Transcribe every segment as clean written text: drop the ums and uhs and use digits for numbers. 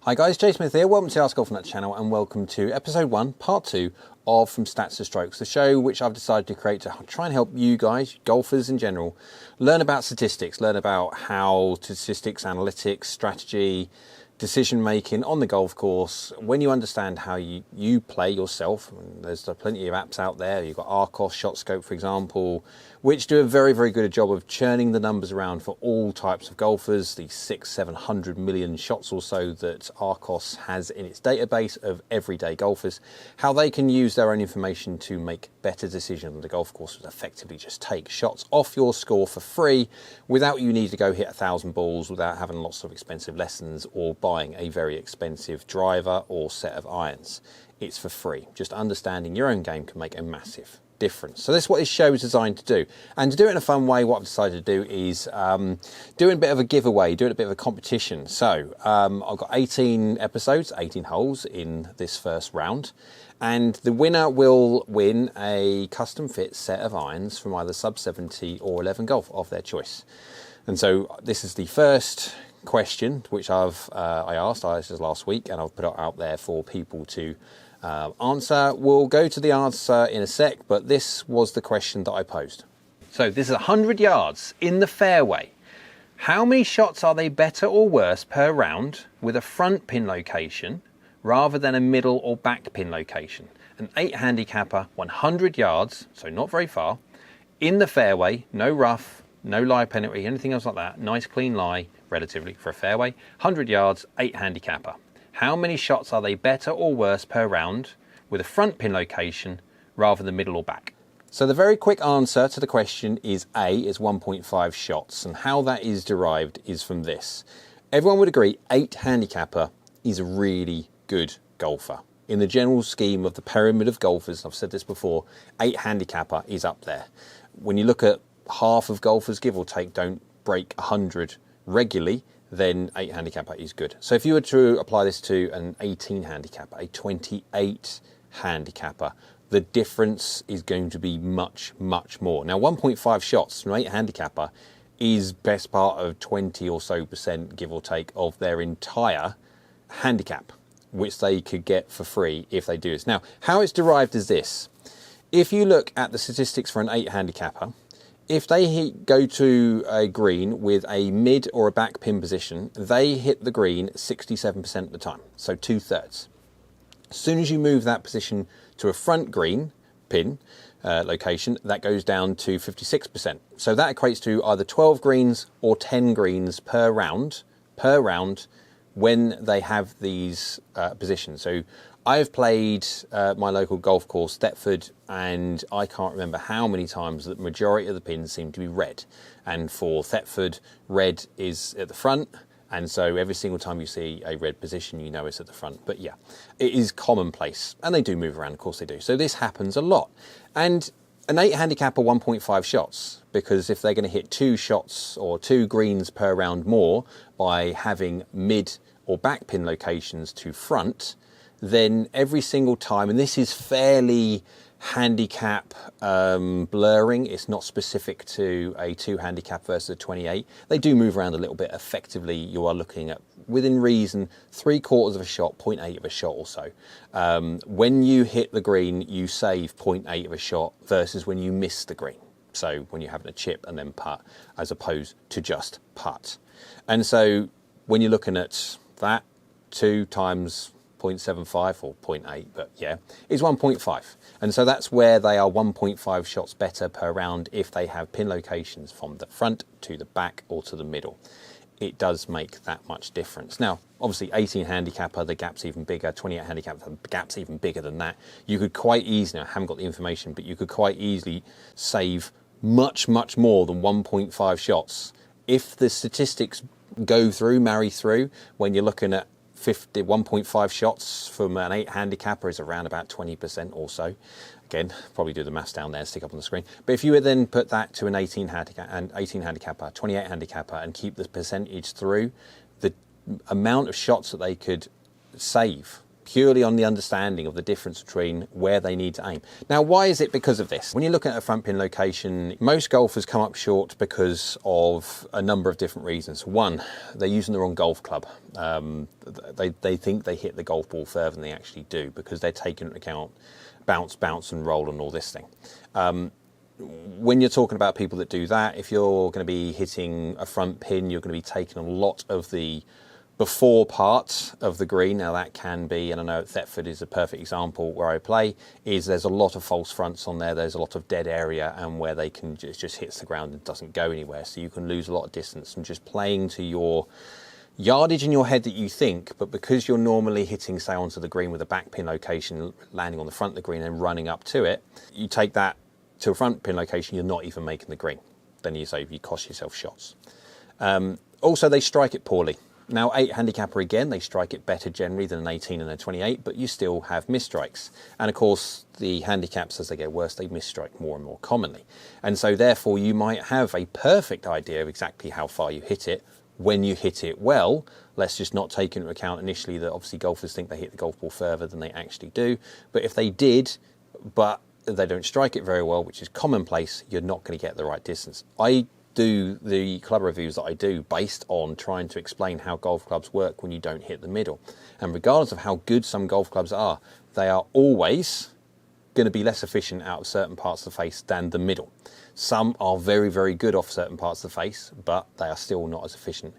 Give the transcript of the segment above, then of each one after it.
Hi guys, Jay Smith here. Welcome to the AskGolfNut channel and welcome to episode 1, part 2 of From Stats to Strokes, the show which I've decided to create to try and help you guys, golfers in general, learn about statistics, learn about how statistics, analytics, strategy, decision making on the golf course. When you understand how you play yourself, there's plenty of apps out there. You've got Arcos, ShotScope, for example, which do a very, very good job of churning the numbers around for all types of golfers. The 600-700 million shots or so that Arcos has in its database of everyday golfers, how they can use their own information to make better decisions on the golf course, and effectively just take shots off your score for free without you need to go hit 1,000 balls, without having lots of expensive lessons or buying a very expensive driver or set of irons. It's for free. Just understanding your own game can make a massive difference. So this is what this show is designed to do. And to do it in a fun way, what I've decided to do is doing a bit of a giveaway, doing a bit of a competition. So I've got 18 episodes, 18 holes in this first round. And the winner will win a custom fit set of irons from either sub 70 or 11 golf of their choice. And so this is the first question which I asked last week, and I've put it out there for people to answer. We'll go to the answer in a sec, but this was the question that I posed. So this is 100 yards in the fairway. How many shots are they better or worse per round with a front pin location rather than a middle or back pin location? An 8 handicapper, 100 yards, so not very far, in the fairway, no rough, no lie penalty, anything else like that. Nice clean lie, relatively, for a fairway. 100 yards, 8 handicapper. How many shots are they better or worse per round with a front pin location rather than middle or back? So the very quick answer to the question is A, is 1.5 shots. And how that is derived is from this. Everyone would agree 8 handicapper is a really good golfer. In the general scheme of the pyramid of golfers, I've said this before, 8 handicapper is up there. When you look at half of golfers, give or take, don't break 100 regularly, then 8 handicapper is good. So if you were to apply this to an 18 handicapper, a 28 handicapper, the difference is going to be much, much more. Now 1.5 shots from 8 handicapper is best part of 20 or so %, give or take, of their entire handicap, which they could get for free if they do this. Now, how it's derived is this. If you look at the statistics for an 8 handicapper, if they go to a green with a mid or a back pin position, they hit the green 67% of the time, so 2/3. As soon as you move that position to a front green pin location, that goes down to 56%. So that equates to either 12 greens or 10 greens per round when they have these positions. So I've played my local golf course, Thetford, and I can't remember how many times the majority of the pins seem to be red. And for Thetford, red is at the front, and so every single time you see a red position, you know it's at the front. But yeah, it is commonplace, and they do move around, of course they do. So this happens a lot. And an 8 handicapper, 1.5 shots, because if they're going to hit 2 shots or 2 greens per round more by having mid or back pin locations to front, then every single time, and this is fairly handicap blurring, it's not specific to a 2 handicap versus a 28. They do move around a little bit. Effectively, you are looking at, within reason, 3/4 of a shot, 0.8 of a shot or so. When you hit the green, you save 0.8 of a shot versus when you miss the green. So when you're having a chip and then putt, as opposed to just putt. And so when you're looking at that, 2 times 0.75 or 0.8, but yeah, is 1.5. And so that's where they are 1.5 shots better per round if they have pin locations from the front to the back or to the middle. It does make that much difference. Now, obviously 18 handicapper, the gap's even bigger, 28 handicapper, the gap's even bigger than that. You could quite easily, I haven't got the information, but you could quite easily save much, much more than 1.5 shots if the statistics go through, marry through, when you're looking at 1.5 shots from an 8 handicapper is around about 20% or so. Again, probably do the maths down there, stick up on the screen. But if you would then put that to an 18 handicapper, 28 handicapper, and keep the percentage through, the amount of shots that they could save purely on the understanding of the difference between where they need to aim. Now, why is it because of this? When you're looking at a front pin location, most golfers come up short because of a number of different reasons. One, they're using the wrong golf club. They think they hit the golf ball further than they actually do because they're taking into account bounce, and roll and all this thing. When you're talking about people that do that, if you're going to be hitting a front pin, you're going to be taking a lot of the before part of the green. Now that can be, and I know Thetford is a perfect example where I play, is there's a lot of false fronts on there, there's a lot of dead area, and where they can just hits the ground and doesn't go anywhere. So you can lose a lot of distance from just playing to your yardage in your head that you think, but because you're normally hitting, say, onto the green with a back pin location, landing on the front of the green and running up to it, you take that to a front pin location, you're not even making the green. Then you cost yourself shots. Also, they strike it poorly. Now, 8 handicapper, again, they strike it better generally than an 18 and a 28, but you still have misstrikes. And of course, the handicaps, as they get worse, they misstrike more and more commonly. And so therefore, you might have a perfect idea of exactly how far you hit it. When you hit it well, let's just not take into account initially that obviously golfers think they hit the golf ball further than they actually do. But if they did, but they don't strike it very well, which is commonplace, you're not going to get the right distance. I do the club reviews that I do based on trying to explain how golf clubs work when you don't hit the middle. And regardless of how good some golf clubs are, they are always going to be less efficient out of certain parts of the face than the middle. Some are very, very good off certain parts of the face, but they are still not as efficient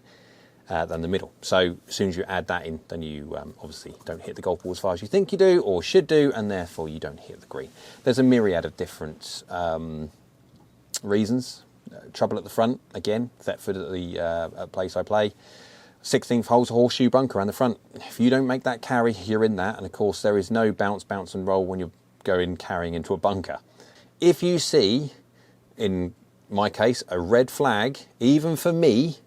than the middle. So as soon as you add that in, then you obviously don't hit the golf ball as far as you think you do or should do, and therefore you don't hit the green. There's a myriad of different reasons. Trouble at the front, again, Thetford at the place I play. 16th hole's a horseshoe bunker around the front. If you don't make that carry, you're in that. And of course, there is no bounce and roll when you're going carrying into a bunker. If you see, in my case, a red flag, even for me,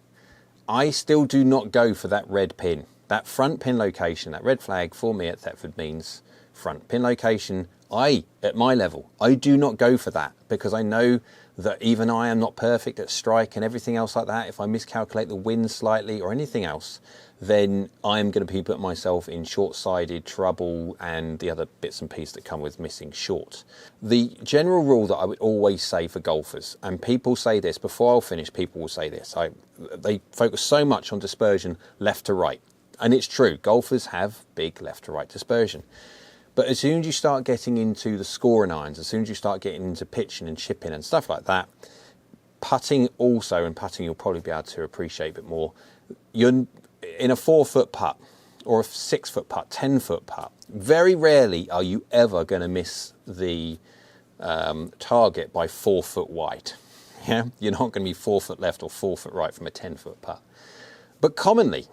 I still do not go for that red pin. That front pin location, that red flag for me at Thetford means front pin location. At my level, I do not go for that because I know that even I am not perfect at strike and everything else like that. If I miscalculate the wind slightly or anything else, then I'm going to be putting myself in short-sided trouble and the other bits and pieces that come with missing short. The general rule that I would always say for golfers, and people say this, before I'll finish, people will say this, they focus so much on dispersion left to right. And it's true, golfers have big left to right dispersion. But as soon as you start getting into the scoring irons, as soon as you start getting into pitching and chipping and stuff like that, putting also, and putting you'll probably be able to appreciate a bit more, you're in a 4-foot putt or a 6-foot putt, 10-foot putt, very rarely are you ever going to miss the target by 4 foot wide. Yeah? You're not going to be 4 foot left or 4 foot right from a 10-foot putt. But commonly,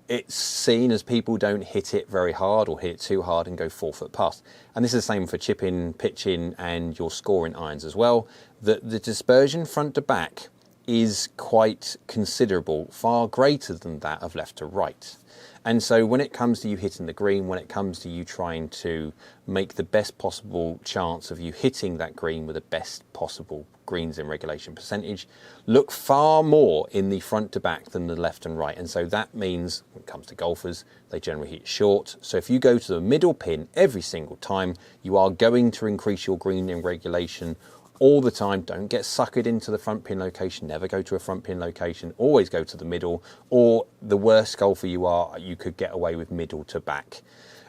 it's seen as people don't hit it very hard or hit it too hard and go 4 foot past. And this is the same for chipping, pitching and your scoring irons as well. The dispersion front to back is quite considerable, far greater than that of left to right. And so when it comes to you hitting the green, when it comes to you trying to make the best possible chance of you hitting that green with the best possible greens in regulation percentage, look far more in the front to back than the left and right. And so that means when it comes to golfers, they generally hit short. So if you go to the middle pin every single time, you are going to increase your green in regulation all the time. Don't get suckered into the front pin location. Never go to a front pin location. Always go to the middle. Or the worse golfer you are, you could get away with middle to back.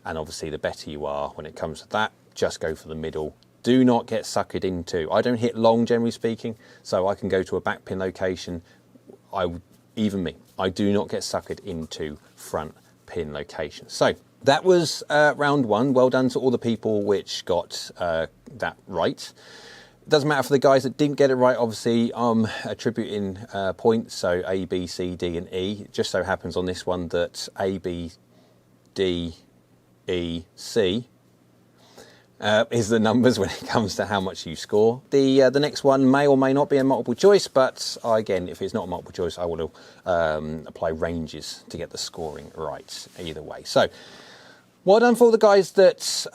And obviously the better you are when it comes to that, just go for the middle. Do not get suckered into. I don't hit long, generally speaking, so I can go to a back pin location. Even me, I do not get suckered into front pin location. So that was round one. Well done to all the people which got that right. It doesn't matter for the guys that didn't get it right. Obviously, I'm attributing points, so A, B, C, D, and E. It just so happens on this one that A, B, D, E, C is the numbers when it comes to how much you score. The next one may or may not be a multiple choice, but again, if it's not a multiple choice, I will apply ranges to get the scoring right either way. So Well done for all the guys that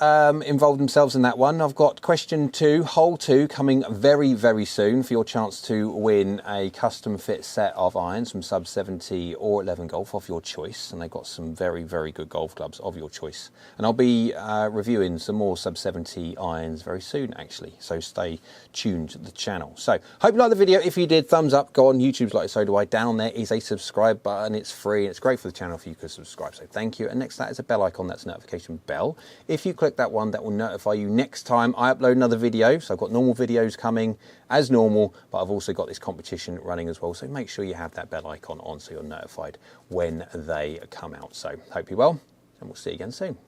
involved themselves in that one. I've got question 2, hole 2, coming very, very soon for your chance to win a custom fit set of irons from Sub 70 or 11 Golf of your choice. And they've got some very, very good golf clubs of your choice. And I'll be reviewing some more Sub 70 irons very soon, actually. So stay tuned to the channel. So hope you liked the video. If you did, thumbs up. Go on YouTube's Like So Do I. Down there is a subscribe button. It's free. It's great for the channel if you could subscribe. So thank you. And next to that is a bell icon. That's notification bell. If you click that one, that will notify you next time I upload another video. So I've got normal videos coming as normal, but I've also got this competition running as well. So make sure you have that bell icon on so you're notified when they come out. So hope you're well, and we'll see you again soon.